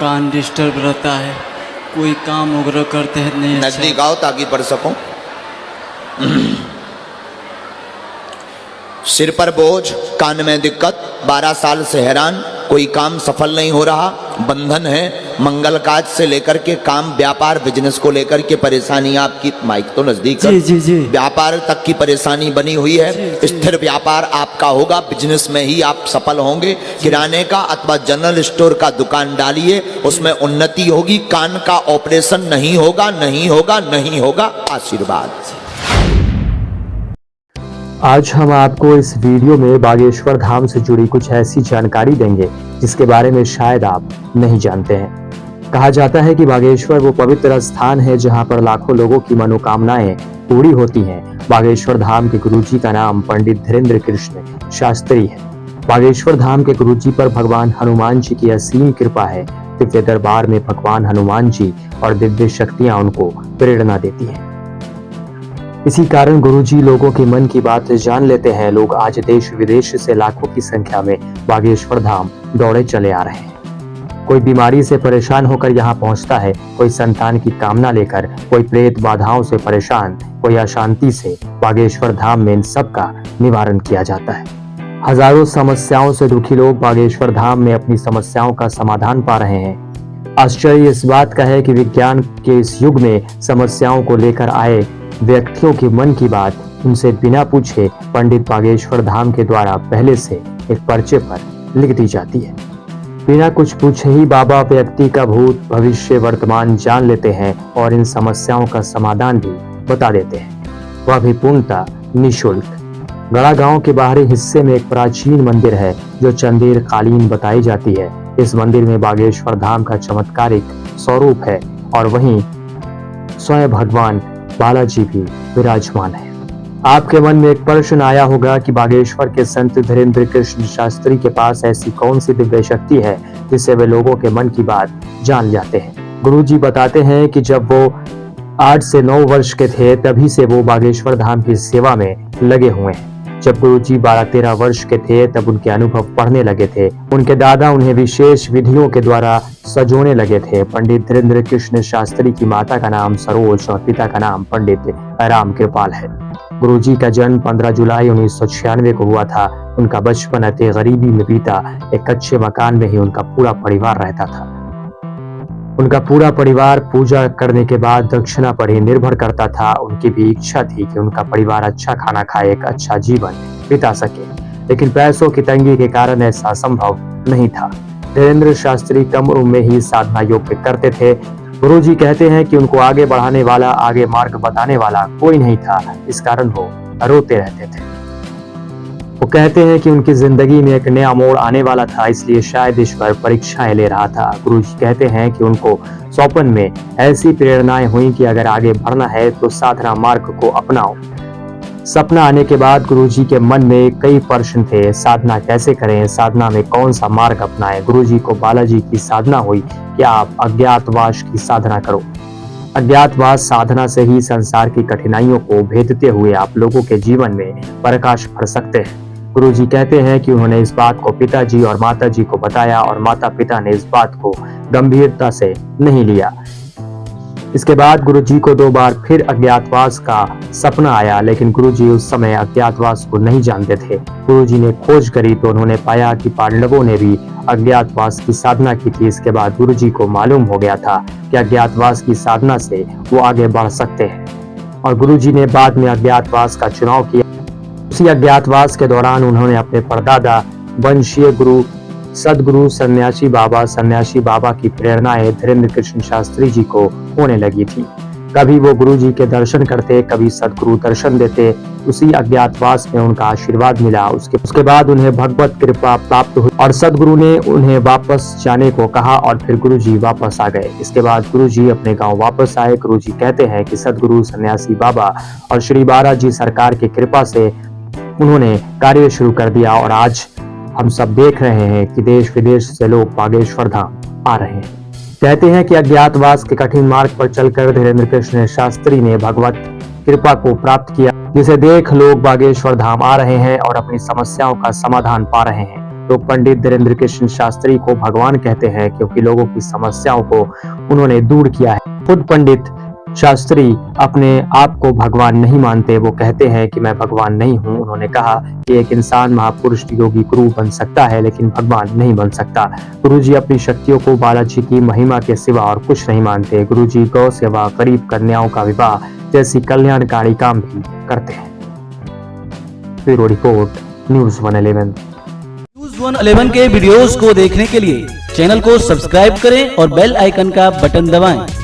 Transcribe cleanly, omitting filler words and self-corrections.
कान disturb रहता है, कोई काम वगैरह करते हैं नहीं अच्छा। नजदीक आओ ताकि पढ़ सको। सिर पर बोझ, कान में दिक्कत, 12 साल से हैरान, कोई काम सफल नहीं हो रहा, बंधन है, मंगल काज से लेकर के काम, व्यापार, बिजनेस को लेकर के परेशानी आपकी, माइक तो नजदीक कर, जी। व्यापार तक की परेशानी बनी हुई है। स्थिर व्यापार आपका होगा, बिजनेस में ही आप सफल होंगे। किराने का अथवा जनरल स्टोर का दुकान डालिए, उसमें उन्नति होगी। कान का ऑपरेशन नहीं होगा, नहीं होगा, नहीं होगा। आशीर्वाद। आज हम आपको इस वीडियो में बागेश्वर धाम से जुड़ी कुछ ऐसी जानकारी देंगे जिसके बारे में शायद आप नहीं जानते हैं। कहा जाता है कि बागेश्वर वो पवित्र स्थान है जहां पर लाखों लोगों की मनोकामनाएं पूरी होती हैं। बागेश्वर धाम के गुरुजी का नाम पंडित धीरेन्द्र कृष्ण शास्त्री है। बागेश्वर धाम के गुरुजी पर भगवान हनुमान जी की असीम कृपा है। दिव्य दरबार में भगवान हनुमान जी और दिव्य शक्तियां उनको प्रेरणा देती हैं। इसी कारण गुरुजी लोगों के मन की बात जान लेते हैं। लोग आज देश विदेश से लाखों की संख्या में बागेश्वर धाम दौड़े चले आ रहे हैं। कोई बीमारी से परेशान होकर यहाँ पहुँचता है, कोई संतान की कामना लेकर, कोई प्रेत बाधाओं से परेशान, कोई अशांति से। बागेश्वर धाम में इन सब का निवारण किया जाता है। हजारों समस्याओं से दुखी लोग बागेश्वर धाम में अपनी समस्याओं का समाधान पा रहे हैं। आश्चर्य इस बात का है कि विज्ञान के इस युग में समस्याओं को लेकर आए व्यक्तियों के मन की बात उनसे बिना पूछे पंडित बागेश्वर धाम के द्वारा पहले से एक पर्चे पर लिख दी जाती है। बिना कुछ पूछे ही बाबा व्यक्ति का भूत, भविष्य, वर्तमान जान लेते हैं और इन समस्याओं का समाधान भी बता देते हैं, वह भी पूर्णतः निःशुल्क। गड़ा गांव के बाहरी हिस्से में एक प्राचीन मंदिर है जो चंदेर कालीन बताई जाती है। इस मंदिर में बागेश्वर धाम का चमत्कारिक स्वरूप है और वहीं स्वयं भगवान बालाजी भी विराजमान है। आपके मन में एक प्रश्न आया होगा कि बागेश्वर के संत धीरेन्द्र कृष्ण शास्त्री के पास ऐसी कौन सी दिव्य शक्ति है जिससे वे लोगों के मन की बात जान जाते हैं। गुरुजी बताते हैं कि जब वो 8 से 9 वर्ष के थे तभी से वो बागेश्वर धाम की सेवा में लगे हुए हैं। जब गुरुजी 12-13 वर्ष के थे तब उनके अनुभव पढ़ने लगे थे। उनके दादा उन्हें विशेष विधियों के द्वारा सजोने लगे थे। पंडित धीरेन्द्र कृष्ण शास्त्री की माता का नाम सरोज और पिता का नाम पंडित राम कृपाल है। गुरुजी का जन्म 15 जुलाई 1996 को हुआ था। उनका बचपन अति गरीबी में बीता। एक कच्चे मकान में ही उनका पूरा परिवार रहता था। उनका पूरा परिवार पूजा करने के बाद दक्षिणा पर ही निर्भर करता था। उनकी भी इच्छा थी कि उनका परिवार अच्छा खाना खाए, एक अच्छा जीवन बिता सके, लेकिन पैसों की तंगी के कारण ऐसा संभव नहीं था। धीरेन्द्र शास्त्री कम उम्र में ही साधना योग करते थे। गुरुजी कहते हैं कि उनको आगे बढ़ाने वाला, आगे मार्ग बताने वाला कोई नहीं था, इस कारण वो रोते रहते थे। वो कहते हैं कि उनकी जिंदगी में एक नया मोड़ आने वाला था, इसलिए शायद ईश्वर परीक्षाएं ले रहा था। गुरुजी कहते हैं कि उनको स्वप्न में ऐसी प्रेरणाएं हुई कि अगर आगे बढ़ना है तो साधना मार्ग को अपनाओ। सपना आने के बाद गुरुजी के मन में कई प्रश्न थे। साधना कैसे करें, साधना में कौन सा मार्ग अपनाएं। गुरुजी को बालाजी की साधना हुई कि आप अज्ञातवास की साधना करो। अज्ञातवास साधना से ही संसार की कठिनाइयों को भेदते हुए आप लोगों के जीवन में प्रकाश भर सकते हैं। गुरुजी कहते हैं कि उन्होंने इस बात को पिताजी और माताजी को बताया और माता पिता ने इस बात को गंभीरता से नहीं लिया। इसके बाद गुरुजी को 2 बार फिर अज्ञातवास का सपना आया, लेकिन गुरुजी उस समय अज्ञातवास को नहीं जानते थे। गुरुजी ने खोज करी तो उन्होंने पाया कि पांडवों ने भी अज्ञातवास की साधना की थी। इसके बाद गुरुजी को मालूम हो गया था कि अज्ञातवास की साधना से वो आगे बढ़ सकते हैं और गुरुजी ने बाद में अज्ञातवास का चुनाव किया। उसी अज्ञातवास के दौरान उन्होंने अपने परदादा वंशीय गुरु सदगुरु सन्यासी बाबा की प्रेरणाएं धीरेन्द्र कृष्ण शास्त्री जी को होने लगी थी। कभी वो गुरुजी के दर्शन करते, कभी सदगुरु दर्शन देते। उसी अज्ञातवास में उनका आशीर्वाद मिला। उसके बाद उन्हें भगवत कृपा प्राप्त हुई और सदगुरु ने उन्हें वापस जाने को कहा और फिर गुरुजी वापस आ गए। इसके बाद गुरुजी अपने गांव वापस आए। गुरुजी कहते हैं कि सदगुरु सन्यासी बाबा और श्री बालाजी सरकार की कृपा से उन्होंने कार्य शुरू कर दिया और आज हम सब देख रहे हैं कि देश विदेश से लोग बागेश्वर धाम आ रहे हैं। कहते हैं कि अज्ञातवास के कठिन मार्ग पर चलकर धीरेन्द्र कृष्ण शास्त्री ने भगवत कृपा को प्राप्त किया, जिसे देख लोग बागेश्वर धाम आ रहे हैं और अपनी समस्याओं का समाधान पा रहे हैं। तो पंडित धीरेन्द्र कृष्ण शास्त्री को भगवान कहते हैं, क्योंकि लोगों की समस्याओं को उन्होंने दूर किया है। खुद पंडित शास्त्री अपने आप को भगवान नहीं मानते, वो कहते हैं कि मैं भगवान नहीं हूँ। उन्होंने कहा कि एक इंसान महापुरुष योगी गुरु बन सकता है, लेकिन भगवान नहीं बन सकता। गुरुजी अपनी शक्तियों को बालाजी की महिमा के सिवा और कुछ नहीं मानते। गुरुजी गौ सेवा, गरीब कन्याओं का विवाह जैसी कल्याणकारी काम भी करते हैं। Bureau report, news 111। न्यूज़ 111 के वीडियोस को देखने के लिए चैनल को सब्सक्राइब करें और बेल आइकन का बटन दबाएं।